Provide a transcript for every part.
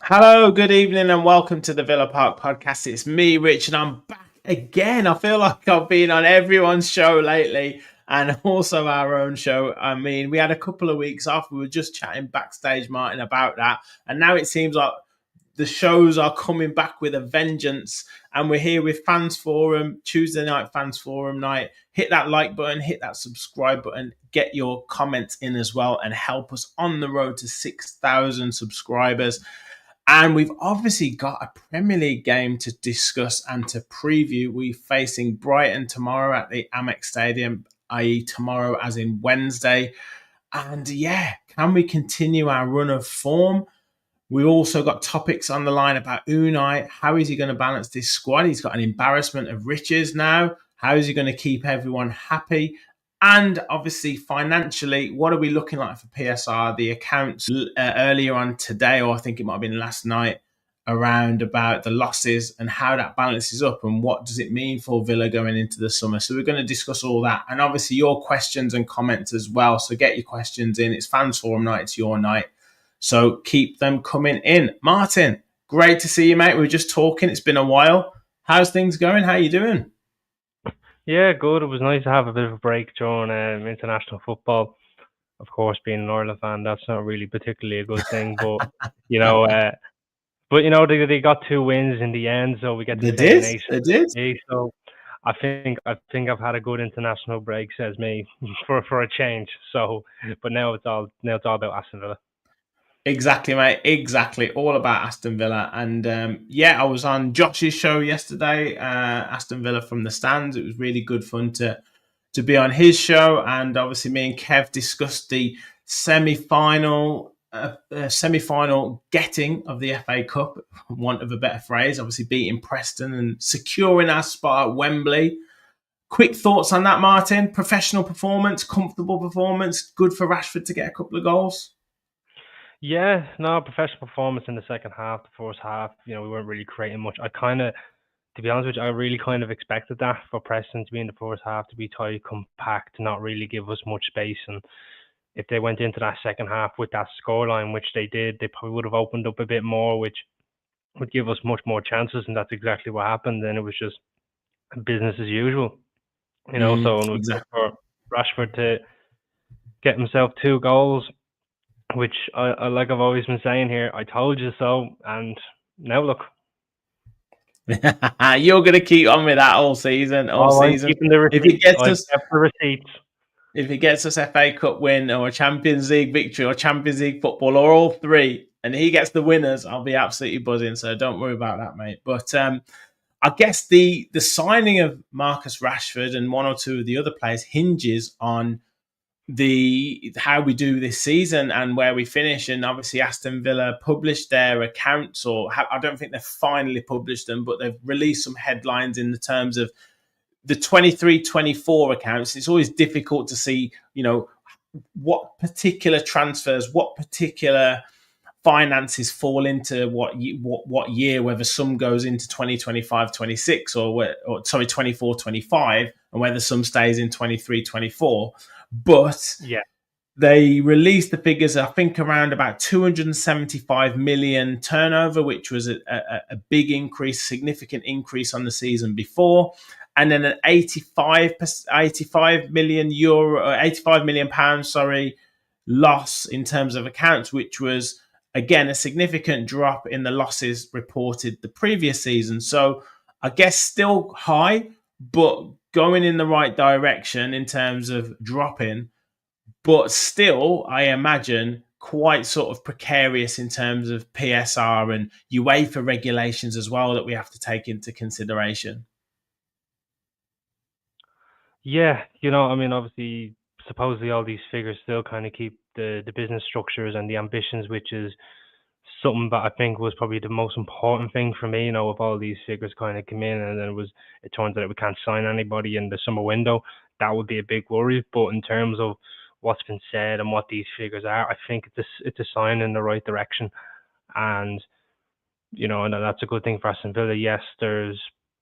Hello, good evening, and welcome to the Villa Park podcast. It's me, Rich, and I'm back again. I feel like I've been on everyone's show lately and also our own show. I mean, we had a couple of weeks off. We were just chatting backstage, Martin, about that. And now it seems like the shows are coming back with a vengeance. And we're here with Fans Forum, Tuesday night Fans Forum night. Hit that like button, hit that subscribe button, get your comments in as well, and help us on the road to 6,000 subscribers. And we've obviously got a Premier League game to discuss and to preview. We're facing Brighton tomorrow at the AMEX Stadium, i.e. tomorrow as in Wednesday. And yeah, can we continue our run of form? We also got topics on the line about Unai. How is he going to balance this squad? He's got an embarrassment of riches now. How is he going to keep everyone happy? And obviously, financially, what are we looking like for PSR? The accounts earlier on today, or I think it might have been last night, around about the losses and how that balances up and what does it mean for Villa going into the summer. So we're going to discuss all that. And obviously, your questions and comments as well. So get your questions in. It's Fans Forum night. It's your night. So keep them coming in. Martin, great to see you, mate. We were just talking. It's been a while. How's things going? How are you doing? Yeah, good. It was nice to have a bit of a break during international football. Of course, being an Ireland fan, that's not really particularly a good thing. But you know, they got 2 wins in the end, so we get to stay in eighth. They did. So I think I've had a good international break, says me, for a change. So, but now it's all about Aston Villa. Exactly, mate. Exactly. All about Aston Villa. And I was on Josh's show yesterday, Aston Villa from the Stands. It was really good fun to be on his show. And obviously me and Kev discussed the semi-final getting of the FA Cup, for want of a better phrase, obviously beating Preston and securing our spot at Wembley. Quick thoughts on that, Martin? Professional performance, comfortable performance, good for Rashford to get a couple of goals? Yeah, no, professional performance in the second half. The first half, we weren't really creating much. To be honest with you, I really kind of expected that for Preston to be in the first half, to be tight, compact, not really give us much space. And if they went into that second half with that scoreline, which they did, they probably would have opened up a bit more, which would give us much more chances. And that's exactly what happened. And it was just business as usual, So Exactly. for Rashford to get himself 2 goals, which I like I've always been saying here, I told you so, and now look. You're going to keep on with that all season. I'm keeping the receipts. If it gets us FA Cup win or a Champions League victory or Champions League football or all 3, and he gets the winners, I'll be absolutely buzzing. So don't worry about that, mate. But I guess the signing of Marcus Rashford and 1 or 2 of the other players hinges on how we do this season and where we finish. And obviously Aston Villa published their accounts, I don't think they've finally published them, but they've released some headlines in the terms of the 23-24 accounts. It's always difficult to see, what particular transfers, what particular finances fall into what year, whether some goes into 2025-26 or 24-25, and whether some stays in 23-24. But yeah, they released the figures, I think, around about 275 million turnover, which was a big increase, significant increase on the season before. And then an 85 million pounds, loss in terms of accounts, which was, again, a significant drop in the losses reported the previous season. So I guess still high, but going in the right direction in terms of dropping, but still, I imagine, quite sort of precarious in terms of PSR and UEFA regulations as well that we have to take into consideration. Yeah, I mean, obviously, supposedly all these figures still kind of keep the business structures and the ambitions, which is something that I think was probably the most important thing for me. If all these figures kind of come in and then it turns out we can't sign anybody in the summer window, that would be a big worry. But in terms of what's been said and what these figures are, I think it's a sign in the right direction. And and that's a good thing for Aston Villa. Yes, there's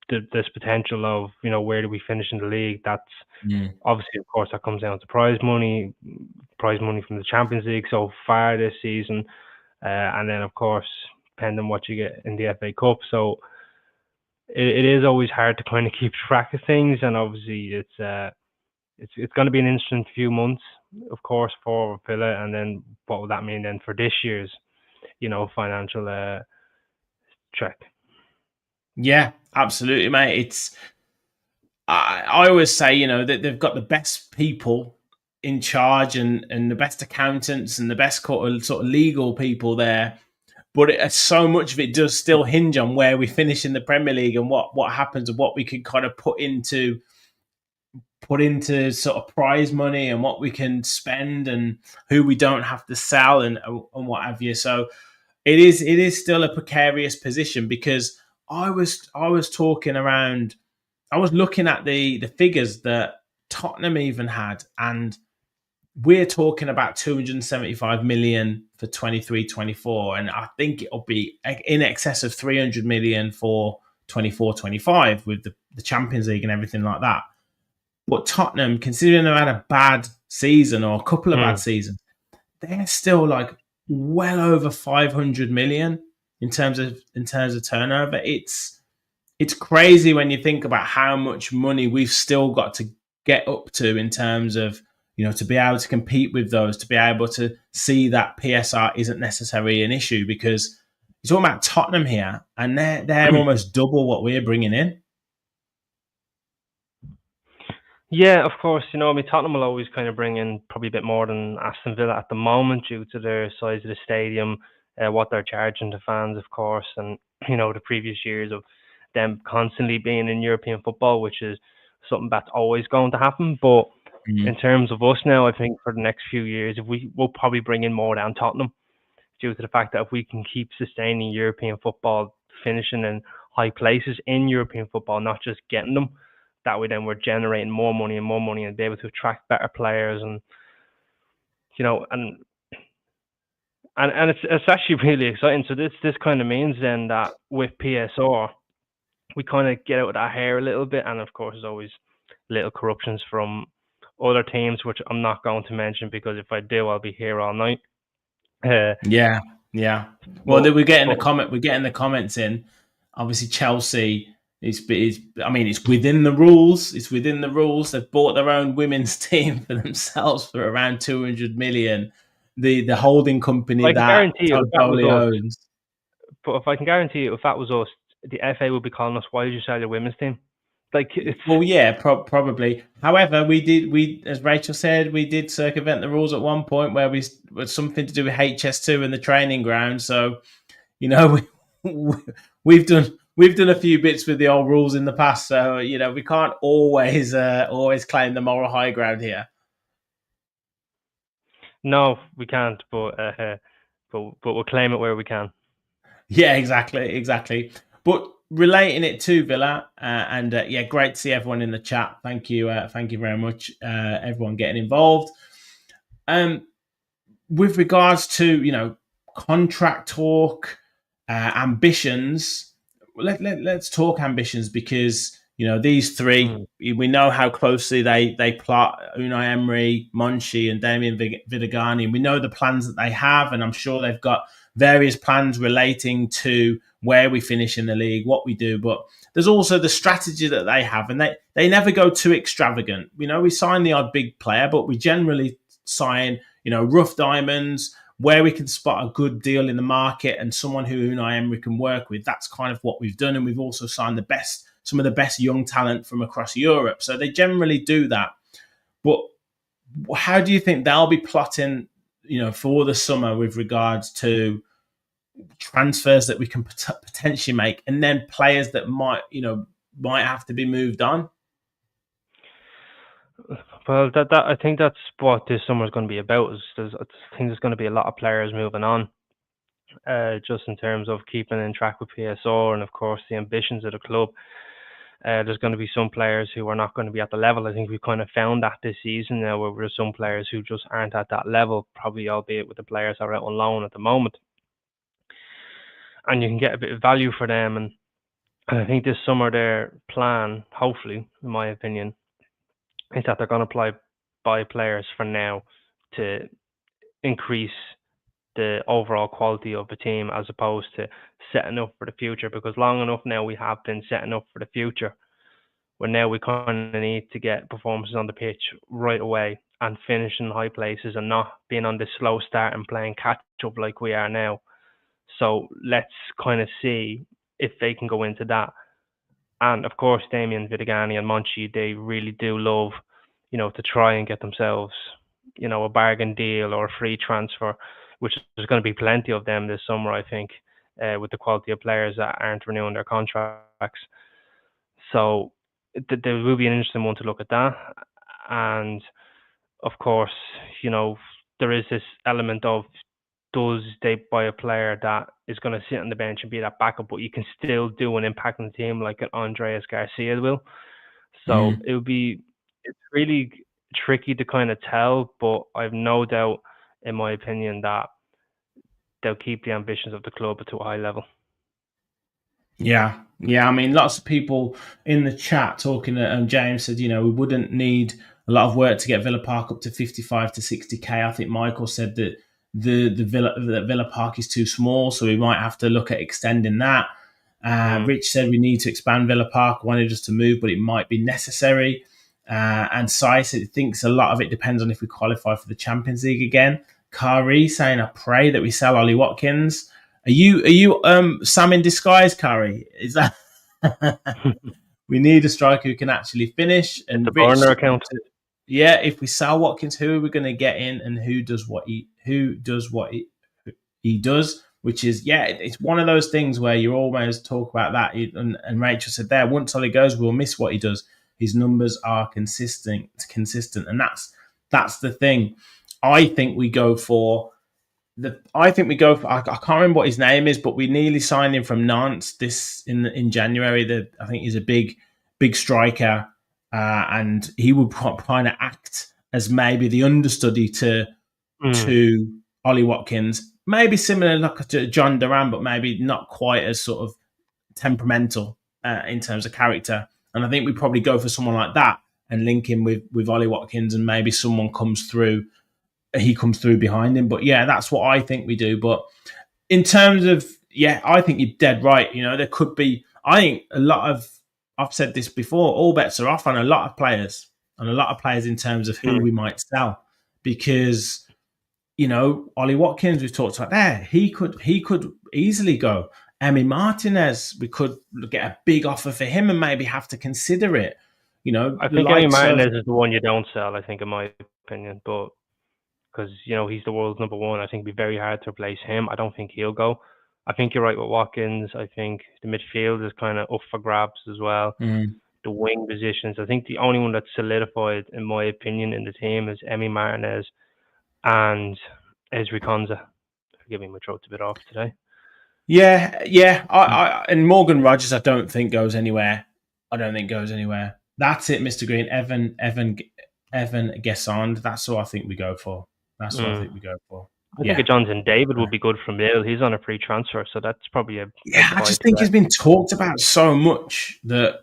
this potential of where do we finish in the league. That's Mm. obviously, of course, that comes down to prize money from the Champions League so far this season, and then of course, depending on what you get in the FA Cup. So it is always hard to kind of keep track of things, and obviously it's going to be an interesting few months, of course, for Villa, and then what will that mean then for this year's financial track? Yeah, absolutely, mate. I always say, that they've got the best people in charge and the best accountants and the best sort of legal people there. But so much of it does still hinge on where we finish in the Premier League and what happens and what we can kind of put into sort of prize money and what we can spend and who we don't have to sell and what have you. So it is still a precarious position because I was talking around. I was looking at the figures that Tottenham even had, and we're talking about 275 million for 23-24, and I think it'll be in excess of 300 million for 24-25 with the Champions League and everything like that. But Tottenham, considering they've had a bad season or a couple of bad Mm. seasons, they're still like well over 500 million in terms of turnover. It's crazy when you think about how much money we've still got to get up to in terms of to be able to compete with those, to be able to see that PSR isn't necessarily an issue because you're talking about Tottenham here and they're almost double what we're bringing in. Yeah, of course. I mean, Tottenham will always kind of bring in probably a bit more than Aston Villa at the moment due to their size of the stadium, what they're charging to fans, of course, and the previous years of them constantly being in European football, which is something that's always going to happen. But in Mm. terms of us now, I think for the next few years, if we'll probably bring in more than Tottenham due to the fact that if we can keep sustaining European football, finishing in high places in European football, not just getting them, that way then we're generating more money and be able to attract better players and you know and and it's actually really exciting. So this kind of means then that with PSR we kind of get out of that hair a little bit, and of course there's always little corruptions from other teams which I'm not going to mention because if I do I'll be here all night. Uh, Yeah, yeah. Well, but we're getting the but comment. We're getting the comments in. Obviously, Chelsea is. I mean, it's within the rules. It's within the rules. They've bought their own women's team for themselves for around 200 million. The holding company I can that guarantee you Todd if that was Bowley us, owns. but if I can guarantee you if that was us, the FA would be calling us, "Why did you sell your women's team?" Like it's Well, yeah, probably. However, as Rachel said, we did circumvent the rules at one point where we was something to do with HS2 and the training ground. So we, we've done a few bits with the old rules in the past. So we can't always claim the moral high ground here. no, we can't, but we'll claim it where we can. Yeah, exactly. But relating it to Villa, and yeah, great to see everyone in the chat. Thank you very much, everyone getting involved. Um, with regards to contract talk, ambitions. Let's talk ambitions because these three, Mm. we know how closely they plot Unai Emery, Monchi, and Damien Vidagani. We know the plans that they have, and I'm sure they've got various plans relating to where we finish in the league, what we do. But there's also the strategy that they have, and they never go too extravagant. We sign the odd big player, but we generally sign rough diamonds where we can spot a good deal in the market and someone who Unai Emery can work with. That's kind of what we've done, and we've also signed some of the best young talent from across Europe. So they generally do that. But how do you think they'll be plotting, for the summer with regards to transfers that we can potentially make, and then players that might have to be moved on? Well, that I think that's what this summer is going to be about. I think there's going to be a lot of players moving on, just in terms of keeping in track with PSR and of course the ambitions of the club. There's going to be some players who are not going to be at the level. I think we've kind of found that this season now, where there's some players who just aren't at that level, probably albeit with the players that are out on loan at the moment, and you can get a bit of value for them. And I think this summer their plan, hopefully, in my opinion, is that they're going to buy players for now to increase the overall quality of the team as opposed to setting up for the future. Because long enough now we have been setting up for the future, where now we kind of need to get performances on the pitch right away and finish in high places and not being on this slow start and playing catch up like we are now. So let's kind of see if they can go into that. And of course, Damien Vidigani and Monchi, they really do love, to try and get themselves, a bargain deal or a free transfer, which there's going to be plenty of them this summer, I think, with the quality of players that aren't renewing their contracts. So there will be an interesting one to look at that. And of course, there is this element of, does they buy a player that is going to sit on the bench and be that backup, but you can still do an impact on the team like an Andreas Garcia will. So it's really tricky to kind of tell, but I've no doubt, in my opinion, that they'll keep the ambitions of the club to a high level. Yeah. I mean, lots of people in the chat talking, and James said, we wouldn't need a lot of work to get Villa Park up to 55 to 60k. I think Michael said that the Villa Park is too small, so we might have to look at extending that. Rich said we need to expand Villa Park. I wanted us to move, but it might be necessary. And Sai said he thinks a lot of it depends on if we qualify for the Champions League again. Kari saying, I pray that we sell Ollie Watkins. Are you Sam in disguise, Kari? Is that we need a striker who can actually finish? And the burner account. Yeah, if we sell Watkins, who are we going to get in, and who does what he does? Which is, it's one of those things where you always talk about that. And Rachel said there, once Ollie goes, we'll miss what he does. His numbers are consistent, and that's the thing. I think we go for. I can't remember what his name is, but we nearly signed him from Nantes in January. I think he's a big striker, and he would kind of act as maybe the understudy to Ollie Watkins, maybe similar like to John Duran, but maybe not quite as sort of temperamental in terms of character. And I think we probably go for someone like that and link him with Ollie Watkins, and maybe someone comes through. He comes through behind him. But that's what I think we do. But in terms of, I think you're dead right. There could be, I think I've said this before, all bets are off on a lot of players in terms of who we might sell. Because, Ollie Watkins, we've talked about there, he could easily go. Emi Martinez, we could get a big offer for him and maybe have to consider it. I think Emi Martinez is the one you don't sell, I think, in my opinion. But because, he's the world's number one. I think it'd be very hard to replace him. I don't think he'll go. I think you're right with Watkins. I think the midfield is kind of up for grabs as well. The wing positions. I think the only one that's solidified, in my opinion, in the team is Emi Martinez and Ezri Konsa. Forgive me, my throat's a bit off today. I and Morgan Rogers, I don't think goes anywhere. That's it, Mr. Green. Evan Guessand. That's what I think we go for. I think a Jonathan David would be good from Lille. He's on a free transfer, so that's probably a I just think he's been talked about so much that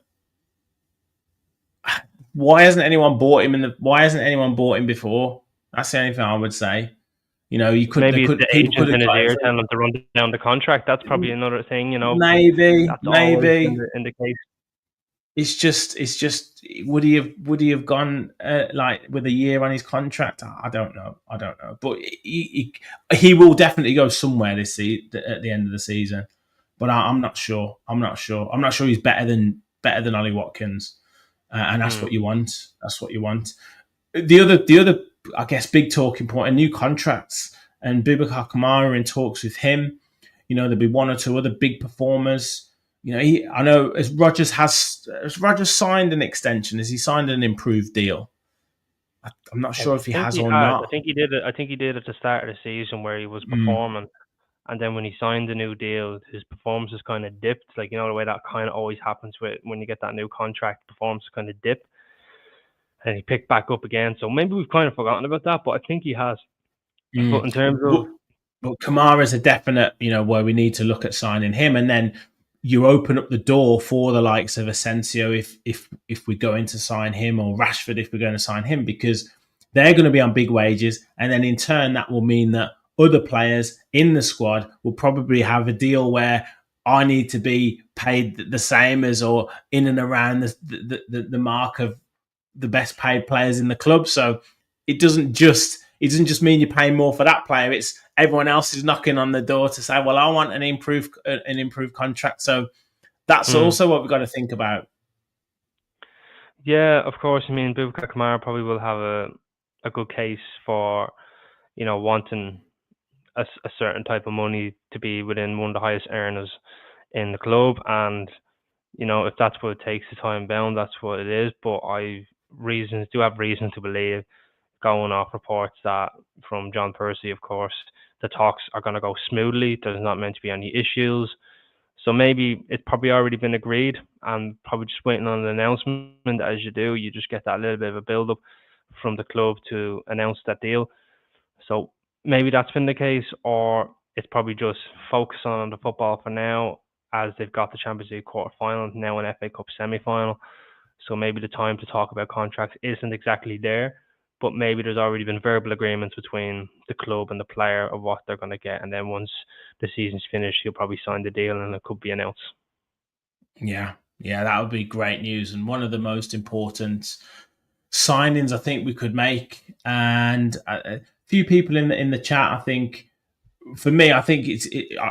why hasn't anyone bought him before? That's the only thing I would say. You could maybe the agent in his ear telling him to run down the contract. That's probably another thing. Maybe that's maybe in the case. It's just would he have gone like with a year on his contract? I don't know, but he will definitely go somewhere at the end of the season. But I'm not sure. I'm not sure he's better than Ollie Watkins, and that's what you want. The other I guess big talking point are new contracts, and Boubacar Kamara in talks with him. There'll be one or two other big performers. I know has Rogers signed an extension? Has he signed an improved deal? I'm not I sure if he think has he or has. I not. think he did it. I think he did at the start of the season where he was Mm, performing, and then when he signed the new deal, his performances kind of dipped. Like the way that kind of always happens with when you get that new contract, performances kind of dip, and he picked back up again. So maybe we've kind of forgotten about that, but I think he has. But mm. in terms of, But Kamara's a definite, where we need to look at signing him, and then you open up the door for the likes of Asensio if we're going to sign him, or Rashford if we're going to sign him, because they're going to be on big wages, and then in turn that will mean that other players in the squad will probably have a deal where I need to be paid the same as, or in and around the mark of the best paid players in the club. So it doesn't just mean you're paying more for that player. It's everyone else is knocking on the door to say, well, I want an improved contract. So that's mm, also what we've got to think about. yeah, of course. I mean, Boubacar Kamara probably will have a good case for wanting a certain type of money to be within one of the highest earners in the club, and if that's what it takes to time bound, that's what it is. But I reasons do have reason to believe, going off reports that from John Percy, of course, the talks are going to go smoothly. There's not meant to be any issues. So maybe it's probably already been agreed and probably just waiting on an announcement. As you do, you just get that little bit of a build up from the club to announce that deal. So maybe that's been the case, or it's probably just focus on the football for now, as they've got the Champions League quarter final, now an FA Cup semi final. So maybe the time to talk about contracts isn't exactly there, but maybe there's already been verbal agreements between the club and the player of what they're going to get. And then once the season's finished, he'll probably sign the deal and it could be announced. Yeah, yeah, that would be great news, and one of the most important signings I think we could make. And a few people in the chat, I think, for me, I think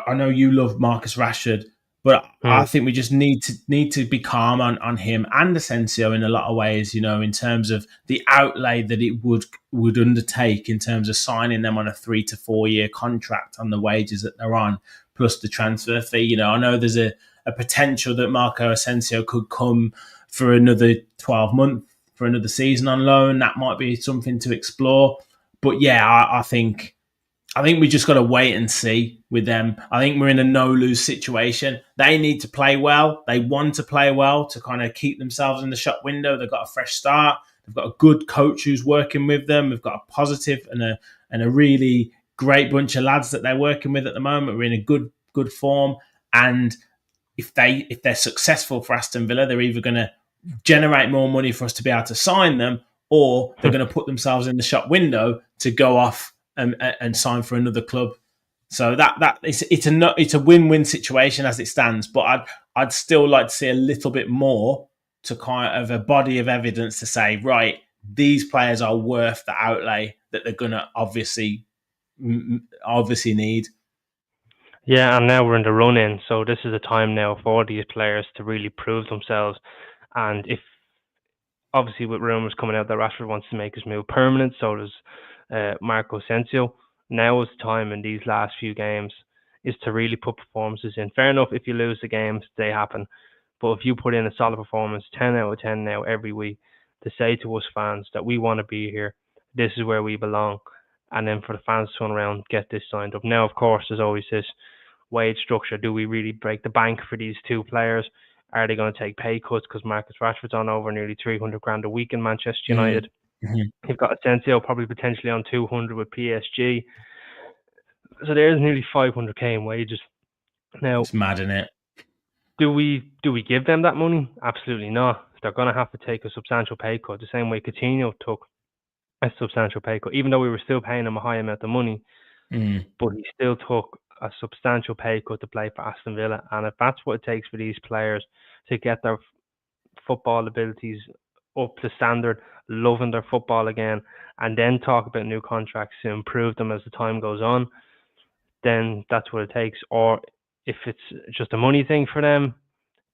I know you love Marcus Rashford, but Mm. I think we just need to be calm on him and Asensio in a lot of ways. In terms of the outlay that it would undertake in terms of signing them on a 3 to 4 year contract on the wages that they're on, plus the transfer fee. I know there's a potential that Marco Asensio could come for another 12 months, for another season on loan. That might be something to explore. But yeah, I think we just got to wait and see with them. I think we're in a no-lose situation. They need to play well. They want to play well to kind of keep themselves in the shop window. They've got a fresh start. They've got a good coach who's working with them. We've got a positive and a really great bunch of lads that they're working with at the moment. We're in a good form, and if they're successful for Aston Villa, they're either going to generate more money for us to be able to sign them, or they're going to put themselves in the shop window to go off and sign for another club. So that it's a win-win situation as it stands. But I'd still like to see a little bit more, to kind of a body of evidence to say, right, these players are worth the outlay that they're going to obviously need. Yeah, and now we're in the run in, so this is a time now for these players to really prove themselves. And if obviously with rumours coming out that Rashford wants to make his move permanent, so does Marco Asensio. Now is the time in these last few games is to really put performances in. Fair enough, if you lose the games, they happen. But if you put in a solid performance, 10 out of 10 now every week, to say to us fans that we want to be here, this is where we belong, and then for the fans to turn around, get this signed up. Now, of course, there's always this wage structure. Do we really break the bank for these two players? Are they going to take pay cuts because Marcus Rashford's on over nearly 300 grand a week in Manchester United? Mm-hmm. You've got Asensio probably potentially on 200 with PSG. So there's nearly 500k in wages. Now, It's mad, isn't it? do we give them that money? Absolutely not. They're going to have to take a substantial pay cut, the same way Coutinho took a substantial pay cut, even though we were still paying him a high amount of money. Mm. But he still took a substantial pay cut to play for Aston Villa. And if that's what it takes for these players to get their football abilities up to standard, loving their football again, and then talk about new contracts to improve them as the time goes on, then that's what it takes. Or if it's just a money thing for them,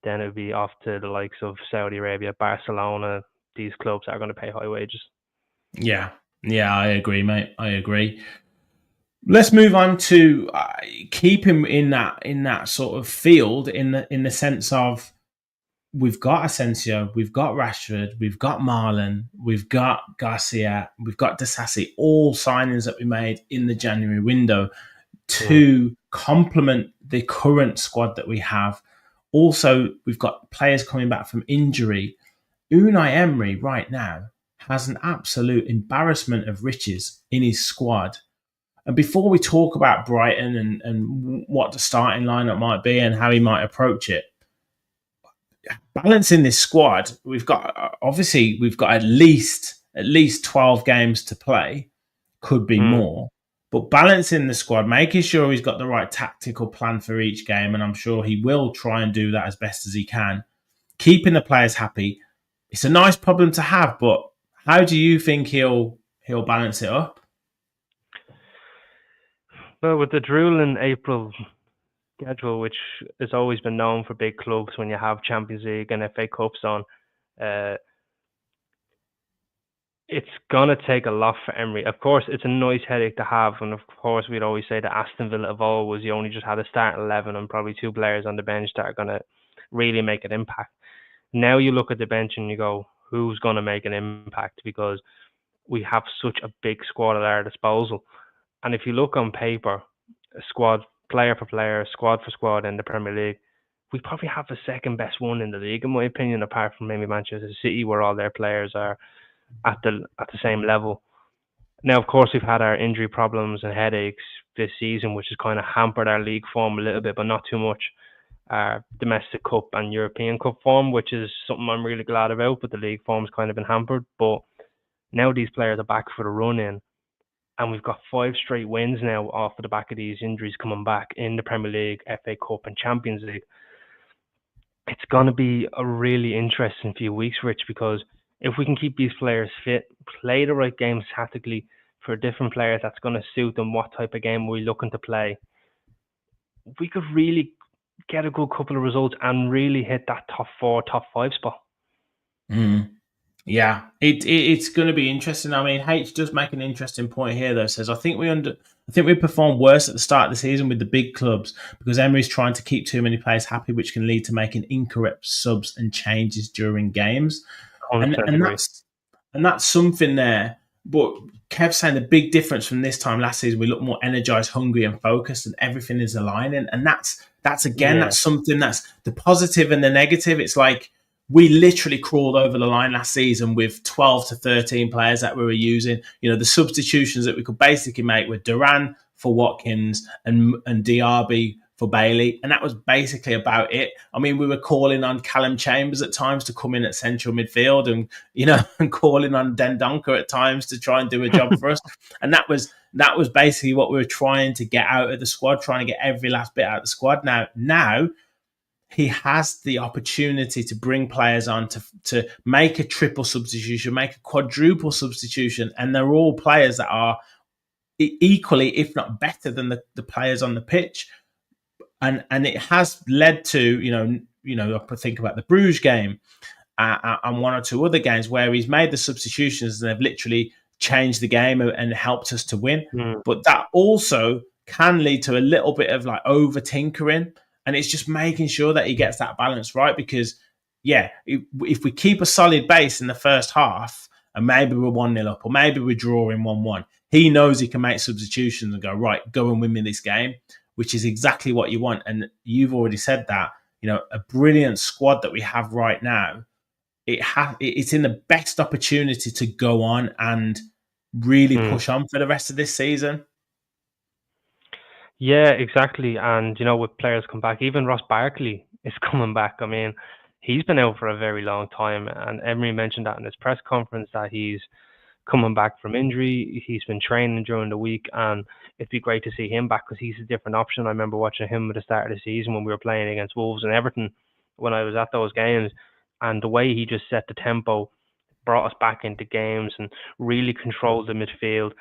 then it would be off to the likes of Saudi Arabia, Barcelona, these clubs that are going to pay high wages. Yeah, yeah, I agree, mate. I agree. Let's move on to keep him in that sort of field, in the sense of we've got Asensio, we've got Rashford, we've got Marlon, we've got Garcia, we've got Disasi, all signings that we made in the January window to complement the current squad that we have. Also, we've got players coming back from injury. Unai Emery right now has an absolute embarrassment of riches in his squad. And before we talk about Brighton and what the starting lineup might be and how he might approach it, balancing this squad, we've got at least 12 games to play, could be more. But balancing the squad, making sure he's got the right tactical plan for each game, and I'm sure he will try and do that as best as he can. Keeping the players happy, it's a nice problem to have, but how do you think he'll balance it up? Well, with the drooling April schedule, which has always been known for big clubs when you have Champions League and FA Cups on, uh, it's gonna take a lot for Emery. Of course, it's a nice headache to have, and of course, we'd always say that Aston Villa of all was you only just had a start 11 and probably two players on the bench that are gonna really make an impact. Now you look at the bench and you go, who's gonna make an impact? Because we have such a big squad at our disposal. And if you look on paper, a squad, player for player, squad for squad in the Premier League, we probably have the second best one in the league, in my opinion, apart from maybe Manchester City, where all their players are at the same level. Now, of course, we've had our injury problems and headaches this season, which has kind of hampered our league form a little bit, but not too much. Our domestic cup and European cup form, which is something I'm really glad about, but the league form's kind of been hampered. But now these players are back for the run in, and we've got 5 straight wins now off of the back of these injuries coming back in the Premier League, FA Cup, and Champions League. It's going to be a really interesting few weeks, Rich, because if we can keep these players fit, play the right games tactically for different players that's going to suit them, what type of game we're looking to play, we could really get a good couple of results and really hit that top 4, top 5 spot. Yeah, it's going to be interesting. I mean, H does make an interesting point here, though. Says I think we performed worse at the start of the season with the big clubs because Emery's trying to keep too many players happy, which can lead to making incorrect subs and changes during games. 100% And agree. that's something there. But Kev's saying the big difference from this time last season, we look more energized, hungry, and focused, and everything is aligning. And that's again, Yeah. that's something that's the positive and the negative. It's like we literally crawled over the line last season with 12 to 13 players that we were using. You know, the substitutions that we could basically make were Duran for Watkins and Diaby for Bailey, and that was basically about it. I mean, we were calling on Callum Chambers at times to come in at central midfield, and and calling on Dendoncker at times to try and do a job for us. And that was basically what we were trying to get out of the squad, trying to get every last bit out of the squad. Now he has the opportunity to bring players on to make a triple substitution, make a quadruple substitution, and they're all players that are equally, if not better, than the players on the pitch. And it has led to I think about the Bruges game and one or two other games where he's made the substitutions and they've literally changed the game and helped us to win. But that also can lead to a little bit of like over tinkering, and it's just making sure that he gets that balance right. Because if we keep a solid base in the first half and maybe we're 1-0 up or maybe we're drawing 1-1, he knows he can make substitutions and go, right, go and win me this game, which is exactly what you want. And you've already said that, a brilliant squad that we have right now, it's in the best opportunity to go on and really push on for the rest of this season. Yeah, exactly. And with players come back, even Ross Barkley is coming back. I mean, he's been out for a very long time, and Emery mentioned that in his press conference that he's coming back from injury. He's been training during the week, and it'd be great to see him back because he's a different option. I remember watching him at the start of the season when we were playing against Wolves and Everton when I was at those games, and the way he just set the tempo, brought us back into games and really controlled the midfield.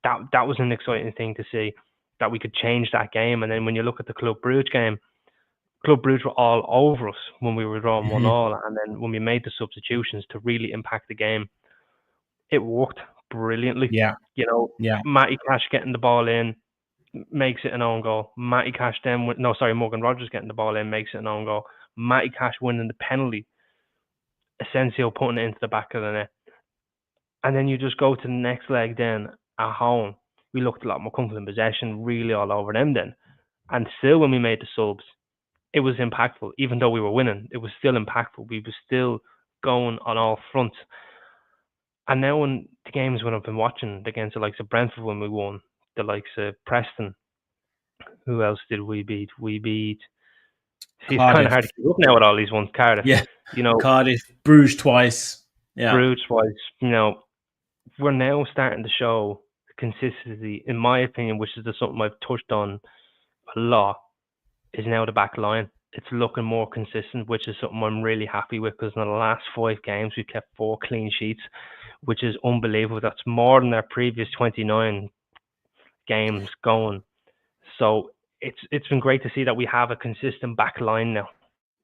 That was an exciting thing to see, that we could change that game. And then when you look at the Club Brugge game, Club Brugge were all over us when we were drawing 1-1, and then when we made the substitutions to really impact the game, it worked brilliantly. Yeah. Matty Cash getting the ball in makes it an own goal. Morgan Rogers getting the ball in makes it an own goal. Matty Cash winning the penalty, Asensio putting it into the back of the net. And then you just go to the next leg then at home. We looked a lot more comfortable in possession, really all over them then. And still when we made the subs, it was impactful. Even though we were winning, it was still impactful. We were still going on all fronts. And now when the games when I've been watching against the likes of Brentford when we won, the likes of Preston, who else did we beat? We beat... See, it's kind of hard to keep up now with all these ones. Cardiff. Yeah. You know, Cardiff, Bruges twice. Yeah. Bruges twice. You know, we're now starting to show consistency, in my opinion, which is something I've touched on a lot, is now the back line. It's looking more consistent, which is something I'm really happy with, because in the last 5 games, we've kept 4 clean sheets, which is unbelievable. That's more than our previous 29 games going. So it's been great to see that we have a consistent back line now.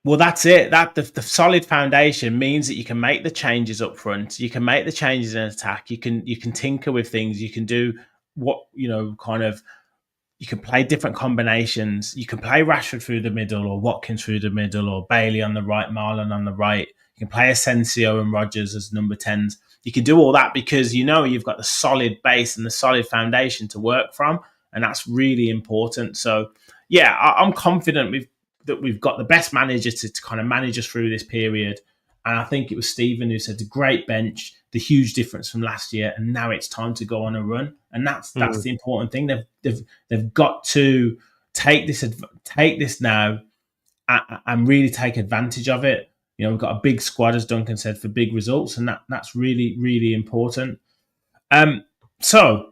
Well, that's it. That the solid foundation means that you can make the changes up front. You can make the changes in attack. You can tinker with things. You can do what, kind of, you can play different combinations. You can play Rashford through the middle, or Watkins through the middle, or Bailey on the right, Marlon on the right. You can play Asensio and Rodgers as number 10s. You can do all that because you've got the solid base and the solid foundation to work from, and that's really important. So, yeah, I'm confident that we've got the best manager to kind of manage us through this period. And I think it was Stephen who said the great bench, the huge difference from last year, and now it's time to go on a run. And that's the important thing. They've got to take this now and really take advantage of it. We've got a big squad, as Duncan said, for big results, and that's really, really important. So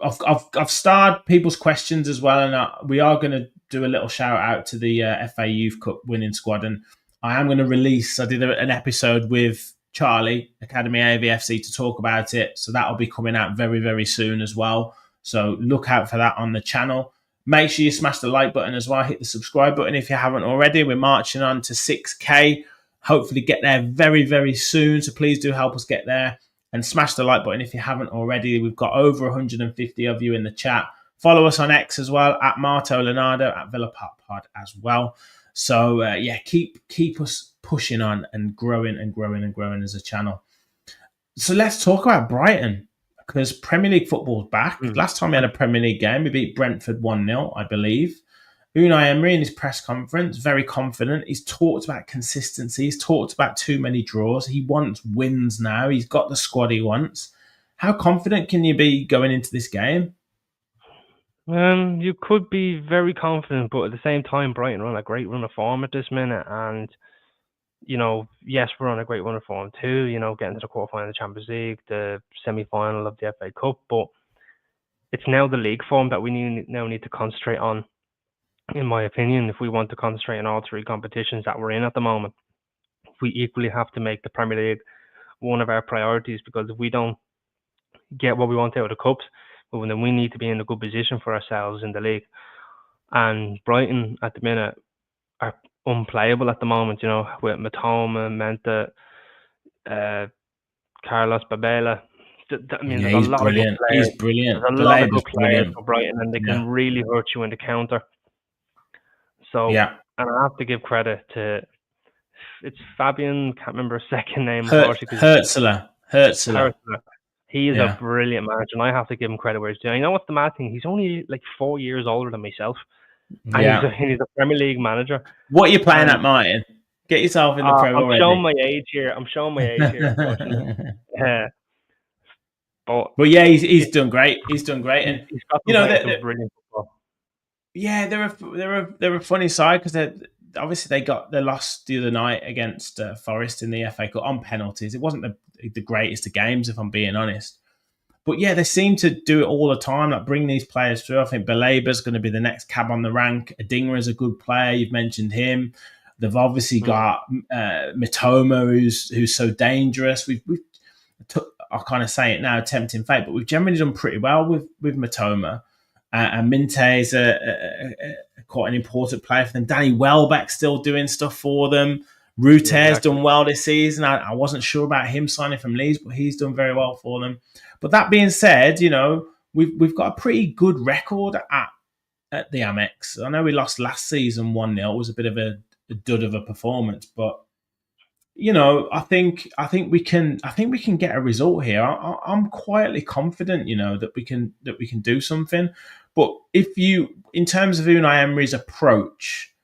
I've starred people's questions as well, and we are going to do a little shout out to the FA Youth Cup winning squad, and I am going to release. I did an episode with Charlie, Academy AVFC, to talk about it, so that'll be coming out very, very soon as well. So look out for that on the channel. Make sure you smash the like button as well. Hit the subscribe button if you haven't already. We're marching on to 6K. Hopefully get there very, very soon. So please do help us get there. And smash the like button if you haven't already. We've got over 150 of you in the chat. Follow us on X as well, at Marto Leonardo, at Villa Park Pod as well. So, keep us pushing on and growing and growing and growing as a channel. So let's talk about Brighton, because Premier League football's back. Last time we had a Premier League game, we beat Brentford 1-0, I believe. Unai Emery in his press conference, very confident. He's talked about consistency. He's talked about too many draws. He wants wins now. He's got the squad he wants. How confident can you be going into this game? You could be very confident, but at the same time, Brighton are on a great run of form at this minute. And, yes, we're on a great run of form too, getting to the quarterfinal of the Champions League, the semi-final of the FA Cup. But it's now the league form that we now need to concentrate on, in my opinion, if we want to concentrate on all 3 competitions that we're in at the moment. We equally have to make the Premier League one of our priorities, because if we don't get what we want out of the Cups, well, then we need to be in a good position for ourselves in the league. And Brighton at the minute are unplayable at the moment, with Matoma, Menta, Carlos Babela. There's a lot brilliant. of good players. He's brilliant. There's a lot of good players for Brighton, and they can really hurt you in the counter. So, and I have to give credit to, it's Fabian, can't remember his second name. Hurtzler. He is a brilliant manager, and I have to give him credit where he's doing. You know what's the mad thing? He's only like 4 years older than myself, and he's a Premier League manager. What are you playing at, Martin? Get yourself in the Premier already. I'm showing my age here. Unfortunately. But yeah, he's done great. He's done great, and he's got some brilliant football. Yeah, they're a funny side, because they lost the other night against Forest in the FA Cup on penalties. It wasn't the greatest of games, if I'm being honest. But yeah, they seem to do it all the time, like bring these players through. I think Balaba's going to be the next cab on the rank. Adingra is a good player. You've mentioned him. They've obviously got Mitoma, who's so dangerous. I'll kind of say it now, tempting fate, but we've generally done pretty well with Mitoma. And Minte is quite an important player for them. Danny Welbeck's still doing stuff for them. Ruter's done well this season. I wasn't sure about him signing from Leeds, but he's done very well for them. But that being said, we've got a pretty good record at the AMEX. I know we lost last season 1-0. It was a bit of a dud of a performance. But I think we can get a result here. I'm quietly confident, that we can do something. But in terms of Unai Emery's approach,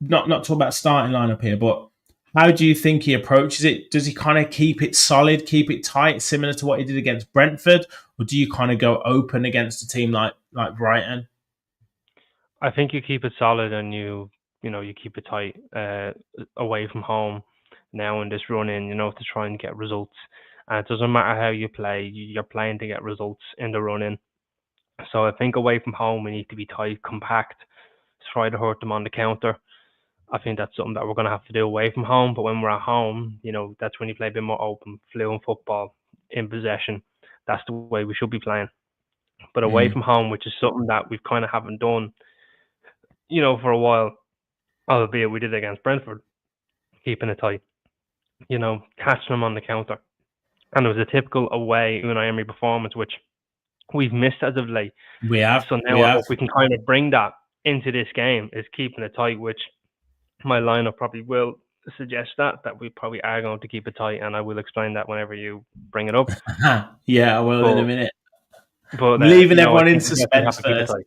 not talk about starting lineup here, but how do you think he approaches it? Does he kind of keep it solid, keep it tight, similar to what he did against Brentford, or do you kind of go open against a team like Brighton? I think you keep it solid and you keep it tight away from home now in this run in, to try and get results. And it doesn't matter how you play, you're playing to get results in the run in. So I think away from home we need to be tight, compact, try to hurt them on the counter. I think that's something that we're going to have to do away from home. But when we're at home, that's when you play a bit more open, fluent football in possession. That's the way we should be playing. But away Mm. from home, which is something that we've kind of haven't done, for a while, albeit we did it against Brentford, keeping it tight, catching them on the counter. And it was a typical away Unai Emery performance, which we've missed as of late. We have, So we now I have. hope we can kind of bring that into this game, is keeping it tight, which my lineup probably will suggest that we probably are going to keep it tight, and I will explain that whenever you bring it up. Yeah, I will in a But minute. but I'm leaving I everyone in think we definitely have suspense to keep it first. tight.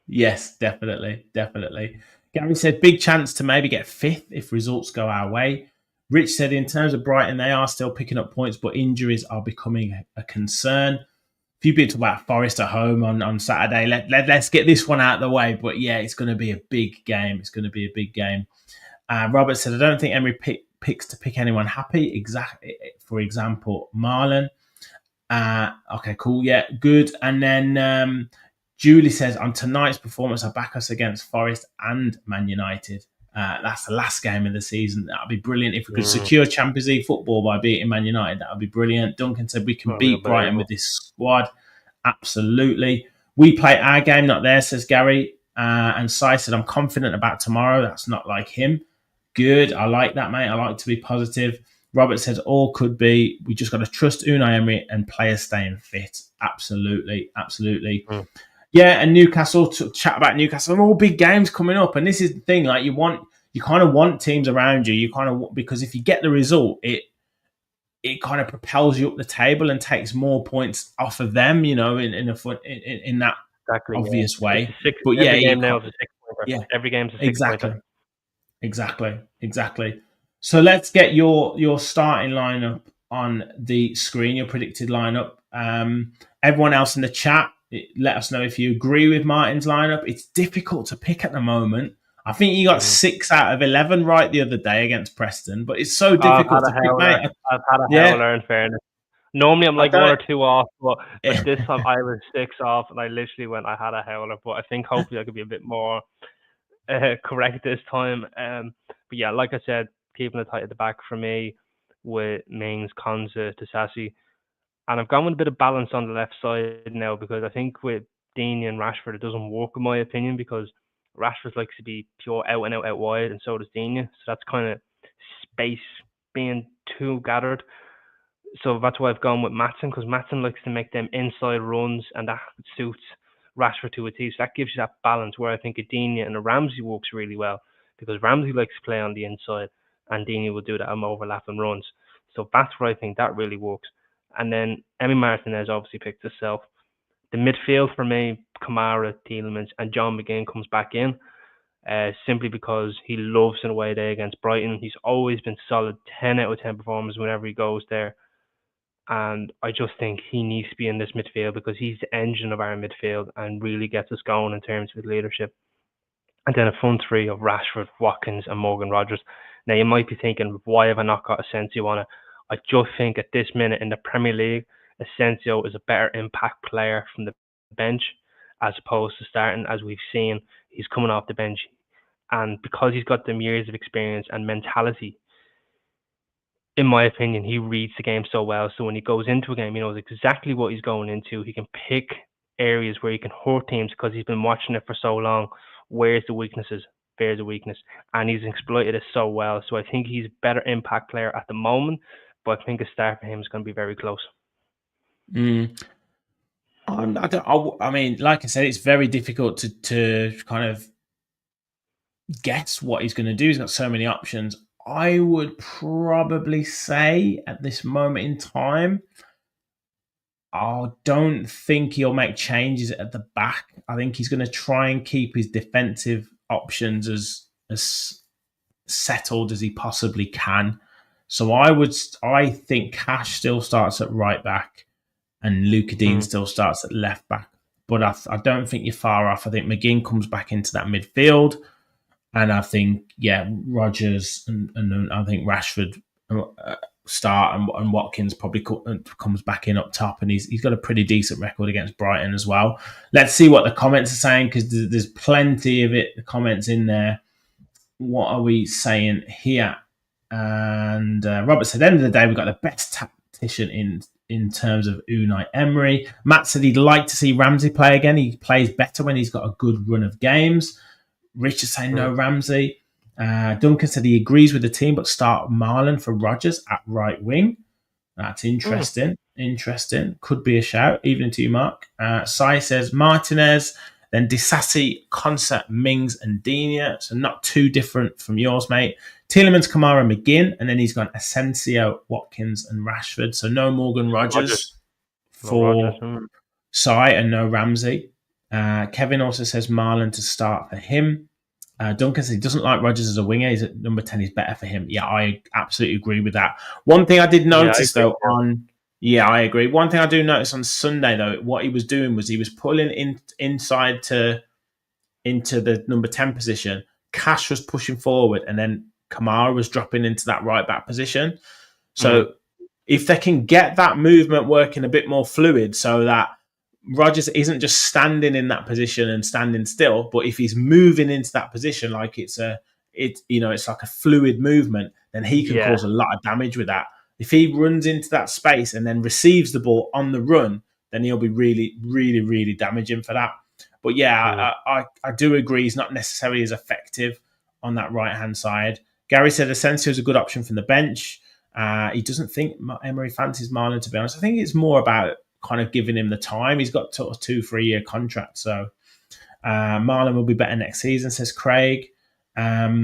Yes, definitely, definitely. Gary said big chance to maybe get fifth if results go our way. Rich said in terms of Brighton, they are still picking up points, but injuries are becoming a concern. A few bits about Forest at home on Saturday. Let's get this one out of the way. But yeah, it's going to be a big game. It's going to be a big game. Robert said, I don't think Emery picks to pick anyone happy. Exactly. For example, Marlon. Okay, cool. Yeah, good. And then Julie says, on tonight's performance, I back us against Forest and Man United. That's the last game of the season. That would be brilliant. If we could Mm, secure Champions League football by beating Man United, that would be brilliant. Duncan said, we can that'll be beat Brighton with unbelievable. this squad. Absolutely. We play our game, not theirs, says Gary. And Sai said, I'm confident about tomorrow. That's not like him. Good. I like that, mate. I like to be positive. Robert says all could be. We just got to trust Unai Emery and players staying fit. Absolutely, absolutely. Mm, Yeah, and Newcastle. To chat about Newcastle, and all big games coming up. And this is the thing. Like you kind of want teams around you. You kind of because if you get the result, it kind of propels you up the table and takes more points off of them. In that exactly. Yeah, obvious it's way. a six. But yeah, Every you game now can't. is a 6 pointer. Yeah, Every game's a 6 pointer. exactly. Exactly. So let's get your starting lineup on the screen, your predicted lineup. Everyone else in the chat, let us know if you agree with Martin's lineup. It's difficult to pick at the moment. I think you got Mm. 6 out of 11 right the other day against Preston, but it's so I've had difficult a to pick, mate. howler. I've had a Yeah, howler in fairness. Normally I'm I like one don't. or two off, but this time I was 6 off, and I literally went. I had a howler, but I think hopefully I could be a bit more correct this time. But yeah, like I said, keeping it tight at the back for me with Mings, Konza, Tasasi. And I've gone with a bit of balance on the left side now because I think with Deeney and Rashford, it doesn't work in my opinion because Rashford likes to be pure out and out wide, and so does Deeney. So that's kind of space being too gathered. So that's why I've gone with Matson because Matson likes to make them inside runs, and that suits Rashford to a T. So that gives you that balance where I think a Digne and a Ramsey works really well because Ramsey likes to play on the inside, and Digne will do that on overlapping runs. So that's where I think that really works. And then Emi Martinez obviously picked himself. The midfield for me, Kamara, Tielemans, and John McGinn comes back in. Simply because he loves an away day against Brighton. He's always been solid, 10 out of 10 performers whenever he goes there. And I just think he needs to be in this midfield because he's the engine of our midfield and really gets us going in terms of leadership. And then a front three of Rashford, Watkins, and Morgan Rogers. Now you might be thinking, why have I not got Asensio on it? I just think at this minute in the Premier League, Asensio is a better impact player from the bench as opposed to starting. As we've seen, he's coming off the bench, and because he's got them years of experience and mentality, in my opinion, he reads the game so well. So when he goes into a game, he knows exactly what he's going into. He can pick areas where he can hurt teams because he's been watching it for so long. Where's the weaknesses? There's a weakness. And he's exploited it so well. So I think he's a better impact player at the moment, but I think a start for him is going to be very close. Mm. I mean, like I said, it's very difficult to kind of guess what he's going to do. He's got so many options. I would probably say at this moment in time, I don't think he'll make changes at the back. I think he's going to try and keep his defensive options as settled as he possibly can. So I think Cash still starts at right back and Luca Dean still starts at left back. But I don't think you're far off. I think McGinn comes back into that midfield. And I think, Rodgers and I think Rashford start and Watkins probably comes back in up top. And he's got a pretty decent record against Brighton as well. Let's see what the comments are saying, because there's plenty of the comments in there. What are we saying here? And Robert said, at the end of the day, we've got the best tactician in terms of Unai Emery. Matt said he'd like to see Ramsey play again. He plays better when he's got a good run of games. Richard saying no Ramsey. Duncan said he agrees with the team, but start Marlon for Rodgers at right wing. That's interesting. Interesting. Could be a shout, even to you, Mark. Sai says Martinez, then Disasi, Concert, Mings, and Digne. So not too different from yours, mate. Tielemans, Kamara, McGinn, and then he's gone Asensio, Watkins, and Rashford. So no Morgan Rodgers for Sai and no Ramsey. Kevin also says Marlon to start for him. Duncan says he doesn't like Rodgers as a winger. He's at number 10. He's better for him. Yeah, I absolutely agree with that. One thing I did notice, I agree. One thing I do notice on Sunday, though, what he was doing was he was pulling inside into the number 10 position. Cash was pushing forward, and then Kamara was dropping into that right back position. So if they can get that movement working a bit more fluid, so that Rodgers isn't just standing in that position and standing still, but if he's moving into that position like it's like a fluid movement, then he can cause a lot of damage with that. If he runs into that space and then receives the ball on the run, then he'll be really, really, really damaging for that. But I do agree he's not necessarily as effective on that right-hand side. Gary said Asensio is a good option from the bench. He doesn't think Emery fancies Marlon, to be honest. I think it's more about kind of giving him the time. He's got sort of 2-3 year contract. So Marlon will be better next season, says Craig. Got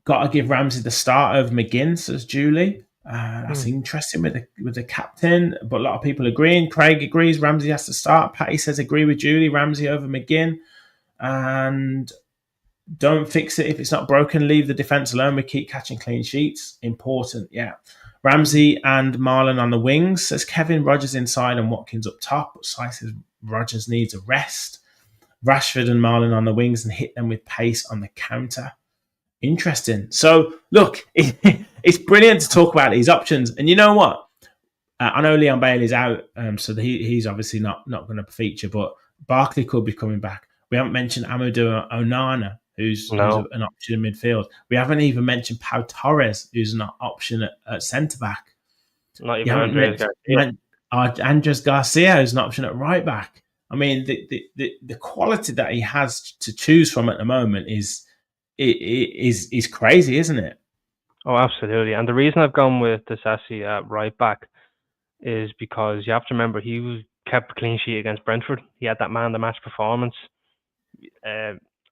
to give Ramsey the start of McGinn, says Julie. That's interesting with the captain, but a lot of people agreeing. Craig agrees Ramsey has to start. Patty says agree with Julie, Ramsey over McGinn. And don't fix it if it's not broken. Leave the defence alone. We keep catching clean sheets. Important, yeah. Ramsey and Marlon on the wings, says Kevin. Rodgers inside and Watkins up top. But Sai says Rodgers needs a rest. Rashford and Marlon on the wings and hit them with pace on the counter. Interesting. So, look, it's brilliant to talk about these options. And you know what? I know Leon Bailey's out, so he's obviously not going to feature, but Barkley could be coming back. We haven't mentioned Amadou Onana, who's an option in midfield. We haven't even mentioned Pau Torres, who's an option at centre-back. Not even Andres Garcia. Andres Garcia, who's an option at right-back. I mean, the quality that he has to choose from at the moment is crazy, isn't it? Oh, absolutely. And the reason I've gone with Disasi at right back is because you have to remember he kept a clean sheet against Brentford. He had that man-of-the-match performance,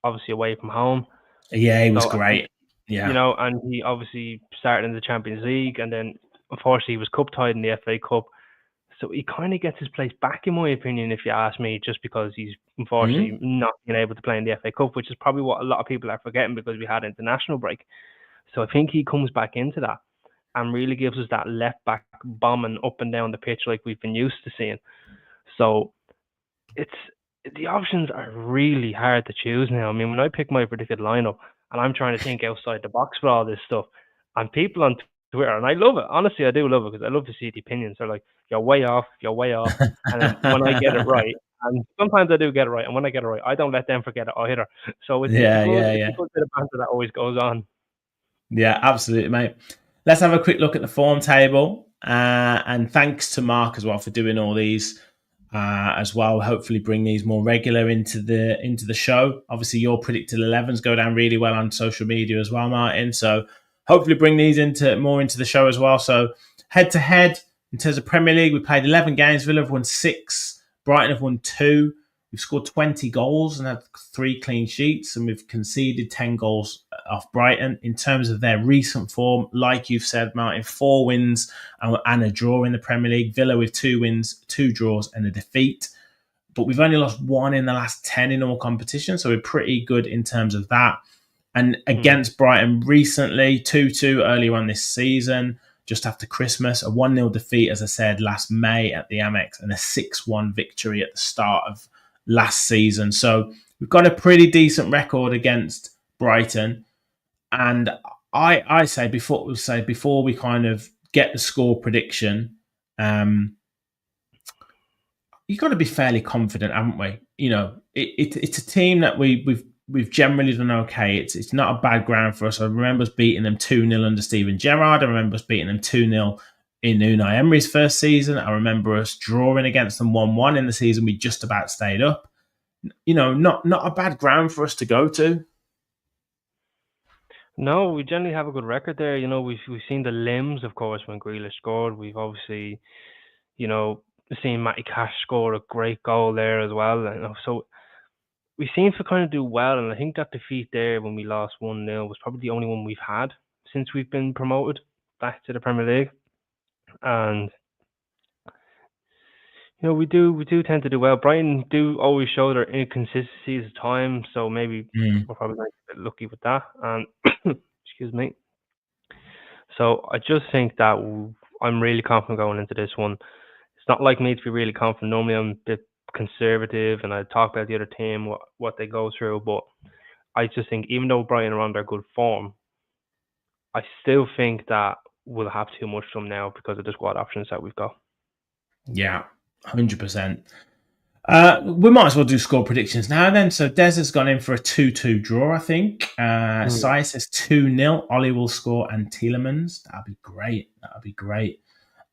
obviously away from home. Yeah, he was great. Yeah, and he obviously started in the Champions League, and then unfortunately he was cup tied in the FA Cup. So he kind of gets his place back, in my opinion, if you ask me, just because he's unfortunately not been able to play in the FA Cup, which is probably what a lot of people are forgetting because we had international break. So I think he comes back into that and really gives us that left back bombing up and down the pitch like we've been used to seeing. So the options are really hard to choose now. I mean, when I pick my predicted lineup and I'm trying to think outside the box for all this stuff, and people on Twitter, and I love it. Honestly, I do love it because I love to see the opinions. They're like, you're way off. And then when I get it right, and sometimes I do get it right, and when I get it right, I don't let them forget it either. So it's a good bit of banter that always goes on. Yeah, absolutely, mate. Let's have a quick look at the form table. And thanks to Mark as well for doing all these as well. Hopefully bring these more regular into the show. Obviously, your predicted 11s go down really well on social media as well, Martin. So hopefully bring these into the show as well. So head to head in terms of Premier League, we played 11 games. Villa have won 6. Brighton have won 2. We've scored 20 goals and had 3 clean sheets, and we've conceded 10 goals off Brighton. In terms of their recent form, like you've said, Martin, 4 wins and a draw in the Premier League. Villa with 2 wins, 2 draws, and a defeat. But we've only lost 1 in the last 10 in all competitions, so we're pretty good in terms of that. And against Brighton recently, 2-2 earlier on this season, just after Christmas, a 1-0 defeat, as I said, last May at the AMEX, and a 6-1 victory at the start of last season. So we've got a pretty decent record against Brighton. And I say before we kind of get the score prediction, you've got to be fairly confident, haven't we? You know, it's a team that we've generally done okay. It's not a bad ground for us. I remember us beating them 2-0 under Steven Gerrard. I remember us beating them 2-0 in Unai Emery's first season. I remember us drawing against them 1-1 in the season we just about stayed up. You know, not a bad ground for us to go to. No, we generally have a good record there. You know, we've seen the limbs, of course, when Grealish scored. We've obviously, you know, seen Matty Cash score a great goal there as well. You know, so we seem to kind of do well, and I think that defeat there when we lost 1-0 was probably the only one we've had since we've been promoted back to the Premier League. And you know, we do tend to do well. Brighton do always show their inconsistencies at times, so maybe we're probably going to get lucky with that. And excuse me. So I just think that I'm really confident going into this one. It's not like me to be really confident. Normally I'm a bit conservative and I talk about the other team, what they go through, but I just think even though Brighton are on their good form, I still think that we'll have too much from now because of the squad options that we've got. Yeah, 100%. We might as well do score predictions now then. So Des has gone in for a 2-2 draw, I think. Sai says 2-0. Ollie will score and Tielemans. That'd be great.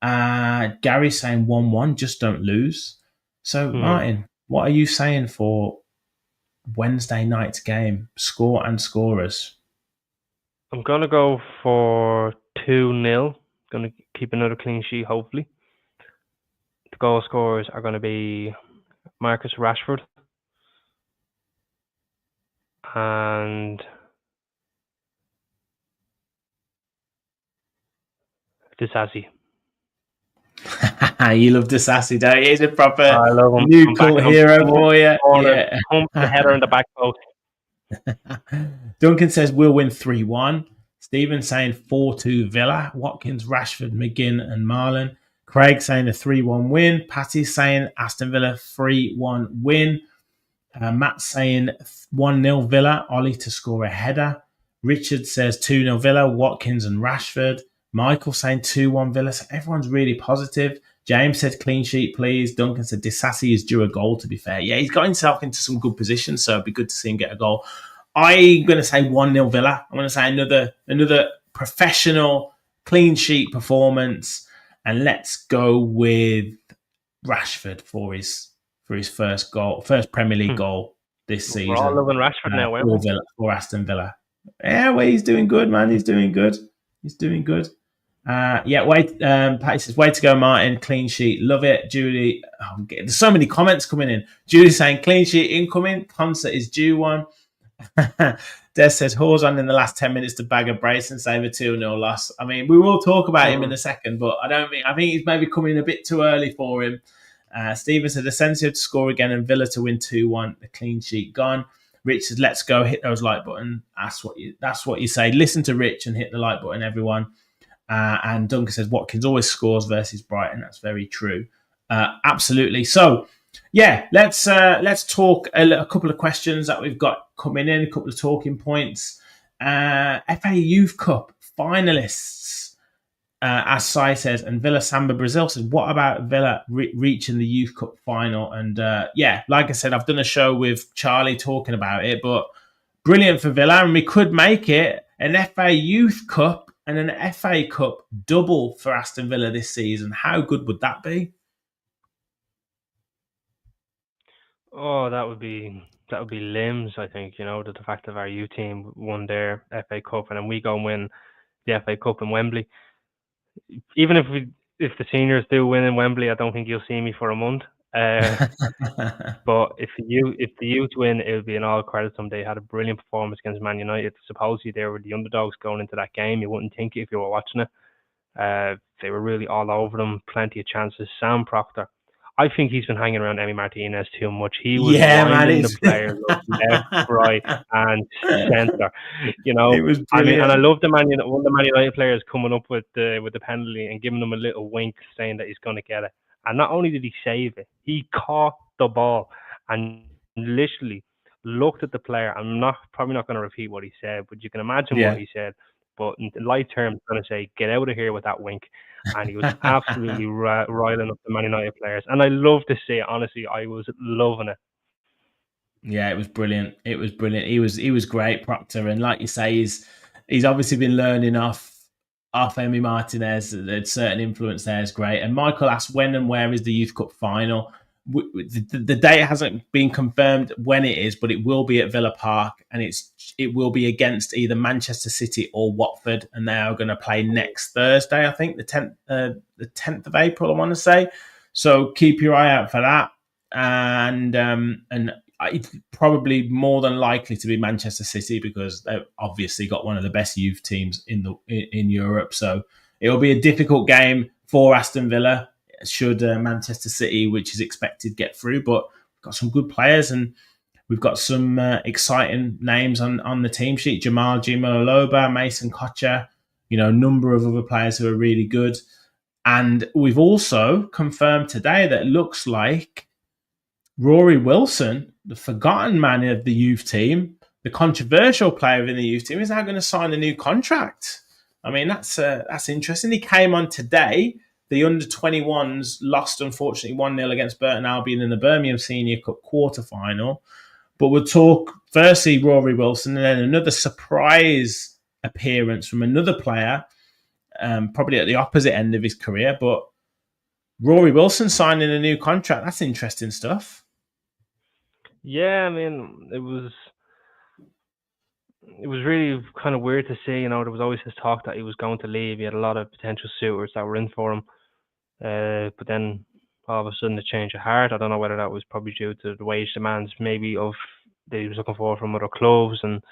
Gary's saying 1-1. Just don't lose. So Martin, what are you saying for Wednesday night's game? Score and scorers. I'm going to go for 2-0. Going to keep another clean sheet, hopefully. The goal scorers are going to be Marcus Rashford and Disasi. You love Disasi, don't you? He's a proper new cult hero for you. Yeah. Pump the header in the back post. Duncan says we'll win 3-1. Stephen saying 4-2 Villa. Watkins, Rashford, McGinn and Marlon. Craig saying a 3-1 win. Patty saying Aston Villa 3-1 win. Matt saying 1-0 Villa. Ollie to score a header. Richard says 2-0 Villa. Watkins and Rashford. Michael saying 2-1 Villa. So everyone's really positive. James said clean sheet, please. Duncan said Disasi is due a goal, to be fair. Yeah, he's got himself into some good positions, so it'd be good to see him get a goal. I'm going to say 1-0 Villa. I'm going to say another professional clean sheet performance. And let's go with Rashford for his first Premier League goal this season. We're all loving Rashford now, or Aston Villa. Yeah, well, he's doing good, man. He's doing good. Patty says, way to go, Martin. Clean sheet. Love it. Julie, there's so many comments coming in. Julie saying, clean sheet incoming. Concert is due one. Des says, Hawes on in the last 10 minutes to bag a brace and save a 2-0 loss. I mean, we will talk about him in a second, but I think he's maybe coming a bit too early for him. Stephen said, Asensio to score again and Villa to win 2-1. The clean sheet gone. Rich says, let's go, hit those like button. That's what you say. Listen to Rich and hit the like button, everyone. And Duncan says, Watkins always scores versus Brighton. That's very true. Absolutely. So, yeah, let's talk a couple of questions that we've got coming in, a couple of talking points. FA Youth Cup finalists, as Sai says, and Villa Samba Brazil says, what about Villa reaching the Youth Cup final? And like I said, I've done a show with Charlie talking about it, but brilliant for Villa, and we could make it an FA Youth Cup and an FA Cup double for Aston Villa this season. How good would that be? Oh, that would be limbs, I think, you know, the fact that our youth team won their FA Cup and then we go and win the FA Cup in Wembley. Even if the seniors do win in Wembley, I don't think you'll see me for a month. Uh, but if the youth win, it would be an all credit to them. They had a brilliant performance against Man United. Supposedly they were the underdogs going into that game. You wouldn't think it if you were watching it. They were really all over them, plenty of chances. Sam Proctor, I think he's been hanging around Emi Martinez too much. He was Yeah, man, winding the players up left, right, and centre. You it know, was I mean, and I brilliant. love one of the Man United players coming up with the penalty and giving them a little wink, saying that he's going to get it. And not only did he save it, he caught the ball and literally looked at the player. Probably not going to repeat what he said, but you can imagine what Yeah. he said. But in light terms, I'm going to say, get out of here with that wink. And he was absolutely riling up the Man United players. And I love to see it. Honestly, I was loving it. Yeah, it was brilliant. It was brilliant. He was great, Proctor, and like you say, he's obviously been learning off Emi Martinez. A certain influence there is great. And Michael asked, when and where is the Youth Cup final? The date hasn't been confirmed when it is, but it will be at Villa Park, and it will be against either Manchester City or Watford, and they are going to play next Thursday. I think the 10th of April. I want to say. So keep your eye out for that, and it's probably more than likely to be Manchester City because they've obviously got one of the best youth teams in Europe. So it'll be a difficult game for Aston Villa should Manchester City, which is expected, get through. But we've got some good players and we've got some exciting names on the team sheet. Jamal Jimoloba, Mason Kocha, a number of other players who are really good. And we've also confirmed today that it looks like Rory Wilson, the forgotten man of the youth team, the controversial player in the youth team, is now going to sign a new contract. I mean, that's interesting. He came on today. The under-21s lost, unfortunately, 1-0 against Burton Albion in the Birmingham Senior Cup quarter-final. But we'll talk, firstly, Rory Wilson, and then another surprise appearance from another player, probably at the opposite end of his career. But Rory Wilson signing a new contract, that's interesting stuff. Yeah, I mean, it was really kind of weird to see. There was always this talk that he was going to leave. He had a lot of potential suitors that were in for him, but then all of a sudden a change of heart. I don't know whether that was probably due to the wage demands, maybe of that he was looking for from other clubs and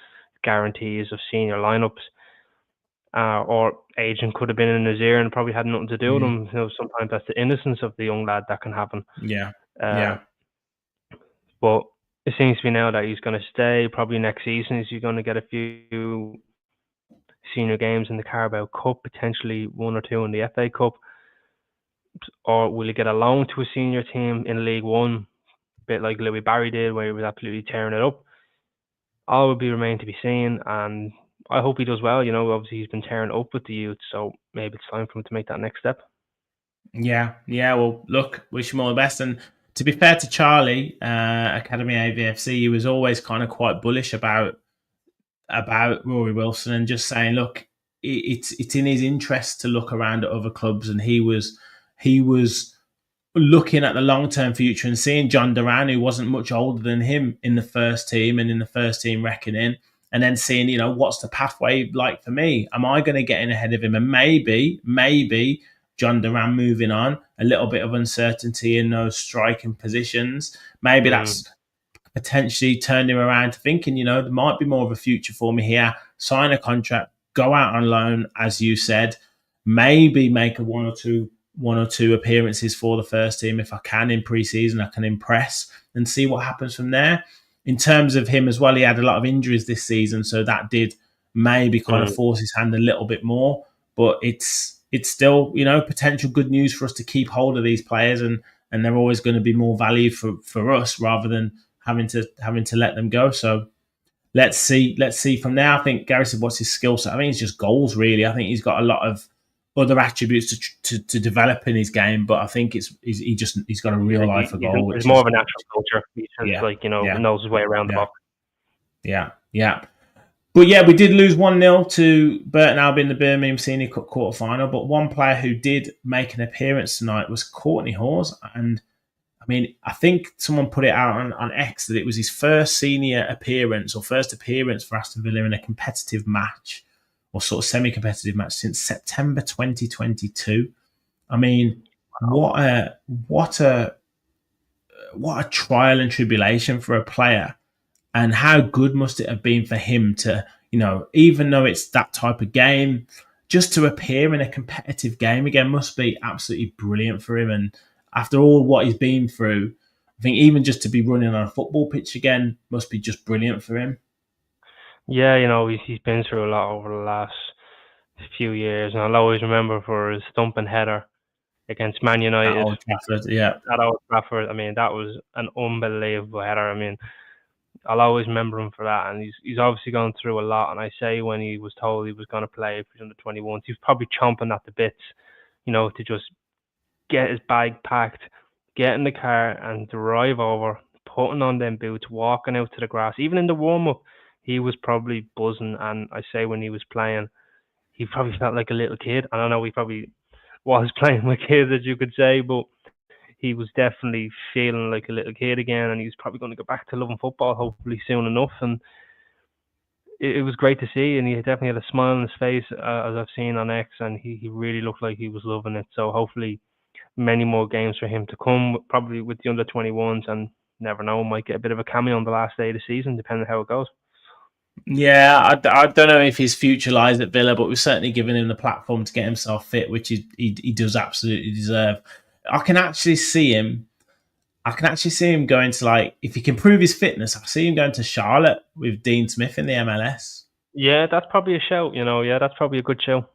guarantees of senior lineups, or agent could have been in his ear and probably had nothing to do with him. Sometimes that's the innocence of the young lad that can happen. Yeah, but it seems to be now that he's going to stay. Probably next season he's going to get a few senior games in the Carabao Cup, potentially one or two in the FA Cup. Or will he get a loan to a senior team in League One, a bit like Louis Barry did, where he was absolutely tearing it up? All will be remain to be seen, and I hope he does well. Obviously he's been tearing it up with the youth, so maybe it's time for him to make that next step. Yeah. Well, look, wish him all the best. And to be fair to Charlie, Academy AVFC, he was always kind of quite bullish about Rory Wilson and just saying, look, it's in his interest to look around at other clubs, and he was looking at the long-term future and seeing John Duran, who wasn't much older than him, in the first team and in the first team reckoning, and then seeing, what's the pathway like for me? Am I going to get in ahead of him? And maybe John Duran moving on, a little bit of uncertainty in those striking positions. Maybe that's potentially turned him around to thinking, there might be more of a future for me here. Sign a contract, go out on loan, as you said, maybe make a one or two appearances for the first team if I can in pre-season. I can impress and see what happens from there. In terms of him as well, he had a lot of injuries this season, so that did maybe kind of force his hand a little bit more. But it's still, potential good news for us to keep hold of these players, and they're always going to be more valued for us rather than having to let them go. So let's see from there. I think Gary said, what's his skill set? I think it's just goals, really. I think he's got a lot of other attributes to develop in his game, but I think he's got a real eye for goal. He's more of a natural culture. He's just knows his way around the box. Yeah. But yeah, we did lose 1-0 to Burton Albion in the Birmingham Senior Cup quarter final. But one player who did make an appearance tonight was Courtney Hawes, and I mean, I think someone put it out on X that it was his first senior appearance or first appearance for Aston Villa in a competitive match or sort of semi-competitive match since September 2022. I mean, what a what a trial and tribulation for a player, and how good must it have been for him to, even though it's that type of game, just to appear in a competitive game again must be absolutely brilliant for him. And after all what he's been through, I think even just to be running on a football pitch again must be just brilliant for him. Yeah, he's been through a lot over the last few years, and I'll always remember for his thumping header against Man At United Old Trafford, yeah. at Old Trafford. I mean, that was an unbelievable header. I mean, I'll always remember him for that. And he's obviously gone through a lot. And I say when he was told he was going to play for the under 21s, he was probably chomping at the bits, to just get his bag packed, get in the car and drive over, putting on them boots, walking out to the grass. Even in the warm up, he was probably buzzing. And I say when he was playing, he probably felt like a little kid. I don't know, he probably was playing with kids, as you could say, but he was definitely feeling like a little kid again, and he's probably going to go back to loving football hopefully soon enough. And it was great to see, and he definitely had a smile on his face, as I've seen on X, and he really looked like he was loving it. So hopefully many more games for him to come, probably with the under 21s, and never know, might get a bit of a cameo on the last day of the season, depending on how it goes. Yeah, I don't know if his future lies at Villa, but we've certainly given him the platform to get himself fit, which he does absolutely deserve. I can actually see him. I can actually see him going to, like, if he can prove his fitness, I see him going to Charlotte with Dean Smith in the MLS. Yeah, that's probably a shout. Yeah, that's probably a good show.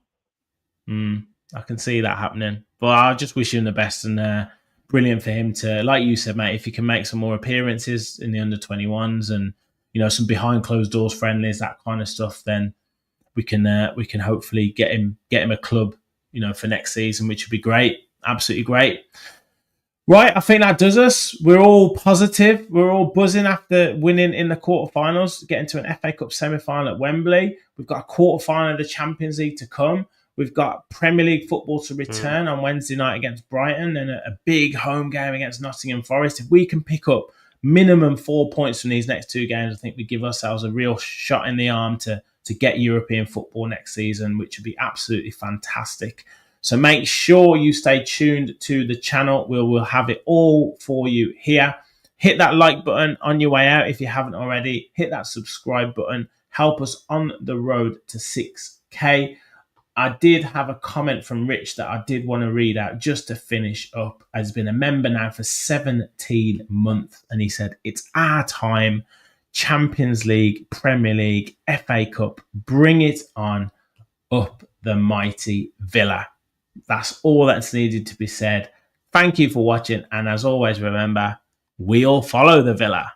I can see that happening. But I just wish him the best, and brilliant for him to, like you said, mate, if he can make some more appearances in the under 21s and some behind closed doors friendlies, that kind of stuff, then we can hopefully get him a club, for next season, which would be great, absolutely great. Right, I think that does us. We're all positive. We're all buzzing after winning in the quarterfinals, getting to an FA Cup semi-final at Wembley. We've got a quarterfinal of the Champions League to come. We've got Premier League football to return on Wednesday night against Brighton, and a big home game against Nottingham Forest. If we can pick up minimum 4 points from these next two games, I think we give ourselves a real shot in the arm to get European football next season, which would be absolutely fantastic. So make sure you stay tuned to the channel. We'll have it all for you here. Hit that like button on your way out if you haven't already. Hit that subscribe button. Help us on the road to 6K. I did have a comment from Rich that I did want to read out just to finish up. Has been a member now for 17 months. And he said, it's our time. Champions League, Premier League, FA Cup. Bring it on. Up the mighty Villa. That's all that's needed to be said. Thank you for watching. And as always, remember, we all follow the Villa.